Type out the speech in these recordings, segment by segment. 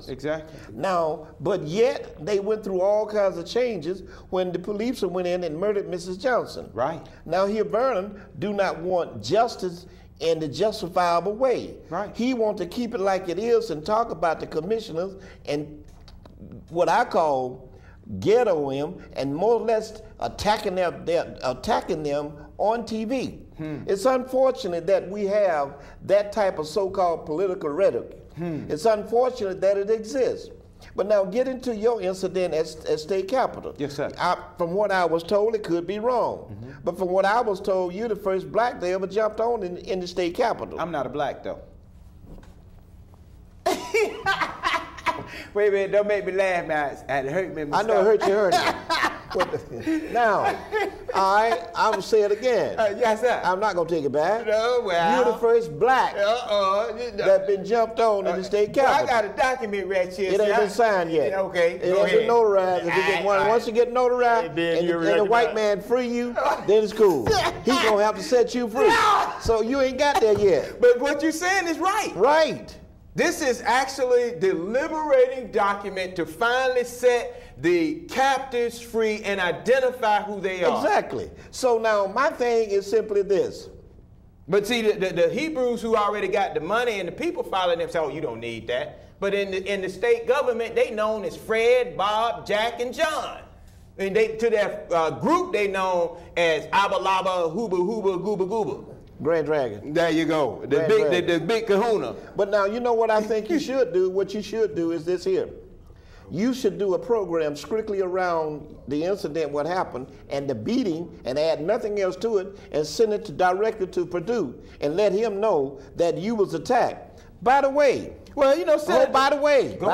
Exactly. Now, but yet they went through all kinds of changes when the police went in and murdered Mrs. Johnson. Right. Now here Vernon do not want justice in the justifiable way. Right. He wants to keep it like it is and talk about the commissioners and what I call ghetto them and more or less attacking them on TV. It's unfortunate that we have that type of so-called political rhetoric. It's unfortunate that it exists. But now get into your incident at State Capitol. Yes, sir. From what I was told, it could be wrong. But from what I was told, you're the first black they ever jumped on in the State Capitol. I'm not a black, though. Wait a minute, don't make me laugh, man. It hurt me. I know it hurt you. Now, I'm gonna say it again. Yes, sir. I'm not gonna take it back. No, well. You're the first black that been jumped on in the State Capitol. I got a document right here. It ain't been signed yet. Okay, it ain't been notarized. Once you get notarized and the white man free you, then it's cool. He's gonna have to set you free. So you ain't got there yet. But what you're saying is right. Right. This is actually the liberating document to finally set the captives free and identify who they are. Exactly. So now my thing is simply this. But see, the Hebrews who already got the money and the people following them say, oh, you don't need that. But in the state government, they known as Fred, Bob, Jack, and John. And to their group, they known as Abba Laba, Hooba, Hooba, Gooba, Gooba. Grand Dragon. There you go. The big kahuna. But now, you know what I think you should do? What you should do is this here. You should do a program strictly around the incident, what happened, and the beating, and add nothing else to it, and send it directly to Purdue, and let him know that you was attacked. By the way, well, you know, Senator, by the way, with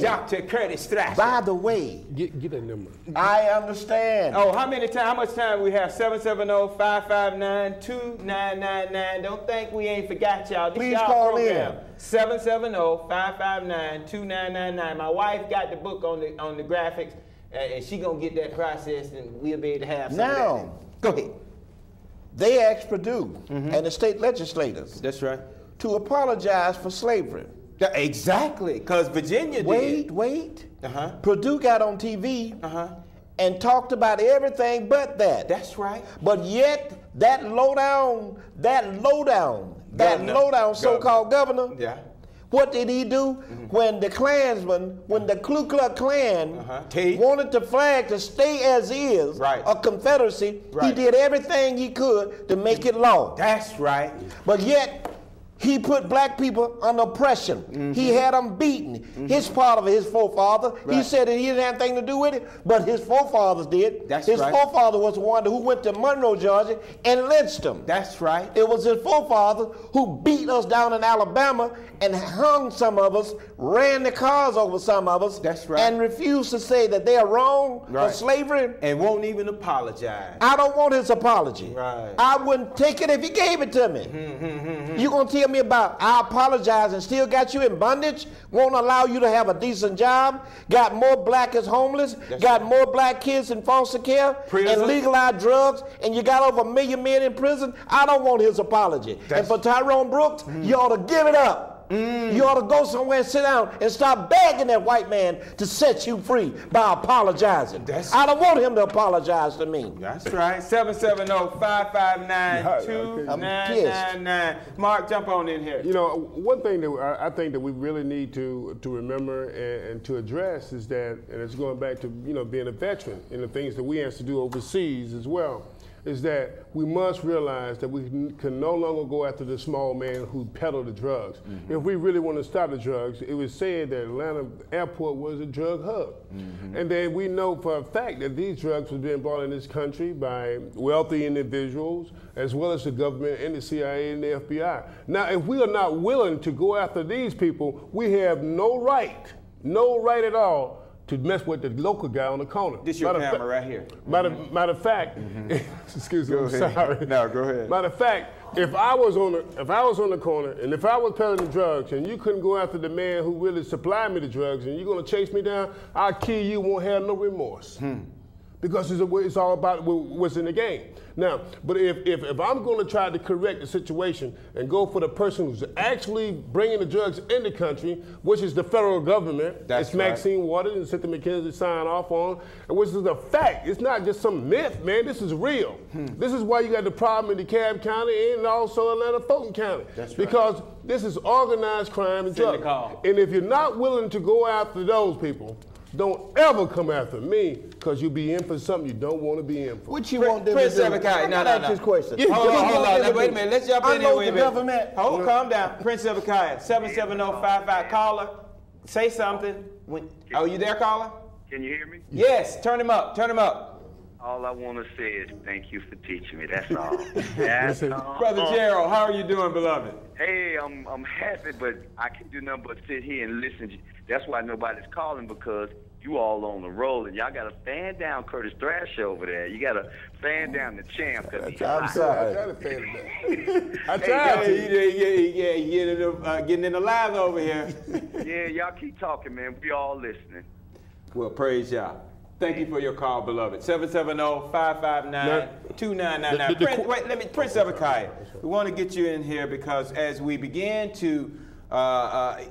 Dr. Curtis Strasser. By the way, get that number. I understand. Oh, how much time we have? 770-559-2999. Don't think we ain't forgot y'all. This Please call program. in. 770-559-2999. My wife got the book on the graphics, and she gonna get that processed, and we'll be able to have some of that. Go ahead. They asked Purdue and the state legislators. That's right. To apologize for slavery. Exactly, because Virginia did. Wait. Purdue got on TV and talked about everything but that. That's right. But yet, that low down so-called governor, what did he do? When the Klansmen, when the Ku Klux Klan wanted the flag to stay as is, a Confederacy, he did everything he could to make it law. That's right. But yet, he put black people under oppression. He had them beaten. His part of his forefather, he said that he didn't have anything to do with it, but his forefathers did. His forefather was the one who went to Monroe, Georgia, and lynched them. That's right. It was his forefather who beat us down in Alabama and hung some of us, ran the cars over some of us, and refused to say that they are wrong for slavery. And won't even apologize. I don't want his apology. I wouldn't take it if he gave it to me. You gonna tell me about I apologize and still got you in bondage, won't allow you to have a decent job, got more black as homeless, got more black kids in foster care, and legalized drugs, and you got over 1 million men in prison? I don't want his apology. And for Tyrone Brooks, you ought to give it up. You ought to go somewhere and sit down and stop begging that white man to set you free by apologizing. I don't want him to apologize to me. That's right. 770-559-2999. Mark, jump on in here. You know, one thing that I think that we really need to remember and to address is that, and it's going back to, you know, being a veteran and the things that we have to do overseas as well, is that we must realize that we can no longer go after the small man who peddled the drugs. If we really want to stop the drugs, it was said that Atlanta Airport was a drug hub. And then we know for a fact that these drugs were being brought in this country by wealthy individuals, as well as the government and the CIA and the FBI. Now, if we are not willing to go after these people, we have no right at all to mess with the local guy on the corner. This your camera right here. Matter of fact, excuse me, I'm sorry. No, go ahead. Matter of fact, if I was on the corner and if I was peddling the drugs and you couldn't go after the man who really supplied me the drugs and you're gonna chase me down, I'll kill you, won't have no remorse. because it's all about what's in the game. Now, but if I'm going to try to correct the situation and go for the person who's actually bringing the drugs in the country, which is the federal government, it's Maxine Waters and Cynthia McKenzie signed off on, and which is a fact. It's not just some myth, man. This is real. This is why you got the problem in DeKalb County and also Atlanta Fulton County. That's right. Because this is organized crime and drugs. And if you're not willing to go after those people, don't ever come after me, because you'll be in for something you don't want to be in for. What you want them Prince to do? Zebekiah, no. This question. Hold on. Wait a minute. Let's jump in there. Wait a minute. Government. Hold, calm down. Prince Zebekiah, 77055. Caller, say something. Oh, you there, caller? Can you hear me? Yes. Turn him up. Turn him up. All I want to say is thank you for teaching me. That's all. That's all. Brother Gerald, how are you doing, beloved? Hey, I'm happy, but I can't do nothing but sit here and listen. That's why nobody's calling, because you all on the roll, and y'all got to fan down Curtis Thrasher over there. You got to fan down the champ. I'm sorry. I try to fan him down. I tried to. Getting in the live over here. Yeah, y'all keep talking, man. We all listening. Well, praise y'all. Thank you for your call, beloved. 770-559-2999. Prince Zebekiah, we want to get you in here because as we begin to,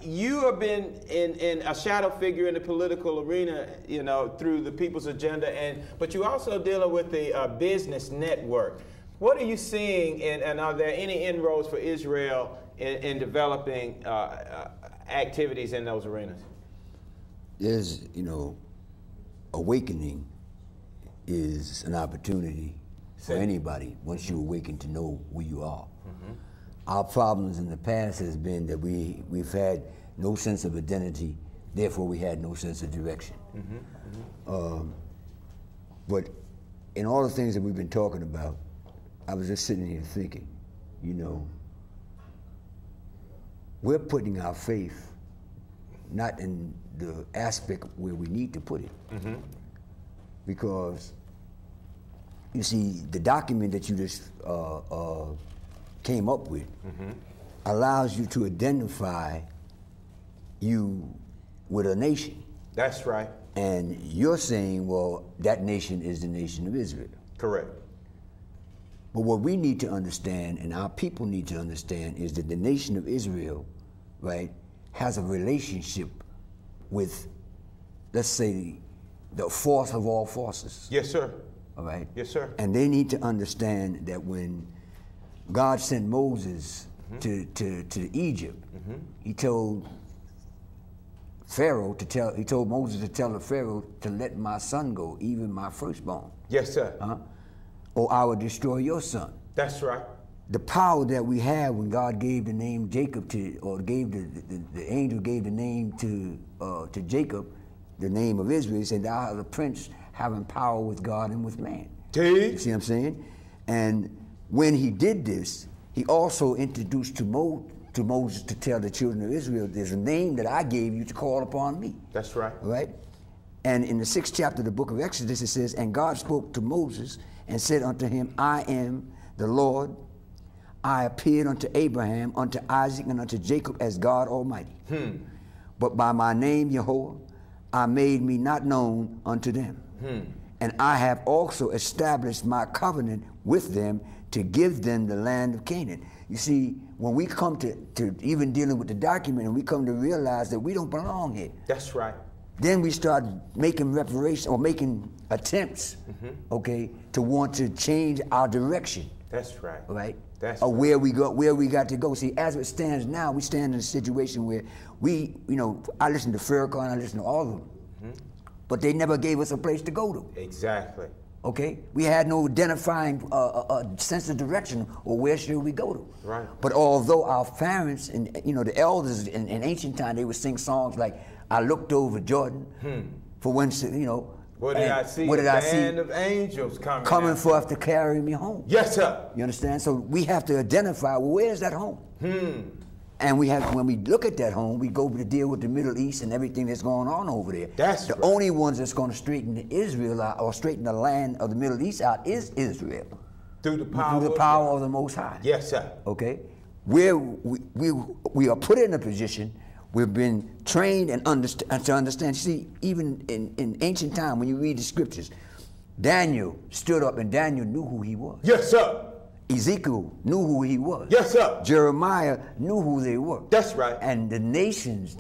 you have been in a shadow figure in the political arena, you know, through the People's Agenda, but you also dealing with the business network. What are you seeing, and are there any inroads for Israel in developing activities in those arenas? There's, awakening is an opportunity for anybody once you awaken to know who you are. Our problems in the past has been that we've had no sense of identity, therefore we had no sense of direction. But in all the things that we've been talking about, I was just sitting here thinking, we're putting our faith not in the aspect where we need to put it. Because, you see, the document that you just came up with allows you to identify you with a nation. That's right. And you're saying, well, that nation is the nation of Israel. Correct. But what we need to understand, and our people need to understand, is that the nation of Israel, right, has a relationship with, let's say, the force of all forces. Yes, sir. All right? Yes, sir. And they need to understand that when God sent Moses to Egypt, he told Pharaoh he told Moses to tell the Pharaoh to let my son go, even my firstborn. Yes, sir. Or I will destroy your son. That's right. The power that we have when God gave the name Jacob gave the angel gave the name to Jacob, the name of Israel, he said, thou art a prince having power with God and with man. You see what I'm saying? And when he did this, he also introduced to Moses to tell the children of Israel, there's a name that I gave you to call upon me. That's right. All right? And in the 6th chapter of the book of Exodus, it says, and God spoke to Moses and said unto him, I am the Lord. I appeared unto Abraham, unto Isaac, and unto Jacob as God Almighty. But by my name, Jehovah, I made me not known unto them. And I have also established my covenant with them to give them the land of Canaan. You see, when we come to even dealing with the document and we come to realize that we don't belong here. That's right. Then we start making reparations or making attempts, okay, to want to change our direction. That's right. Right? That's or right. where we got to go. See, as it stands now, we stand in a situation where I listen to Farrakhan, I listen to all of them, but they never gave us a place to go to. Exactly. Okay? We had no identifying sense of direction or where should we go to. Right. But although our parents and the elders in ancient time, they would sing songs like, I looked over Jordan for when, what did I see? What did I see? A band of angels coming forth to carry me home. Yes, sir. You understand? So we have to identify, well, where's that home? And when we look at that home, we go to deal with the Middle East and everything that's going on over there. That's the only ones that's going to straighten Israel out or straighten the land of the Middle East out is Israel. Through the power of the Most High. Yes, sir. Okay? Where we are put in a position, we've been trained and to understand. See, even in ancient time, when you read the scriptures, Daniel stood up, and Daniel knew who he was. Yes, sir. Ezekiel knew who he was. Yes, sir. Jeremiah knew who they were. That's right. And the nations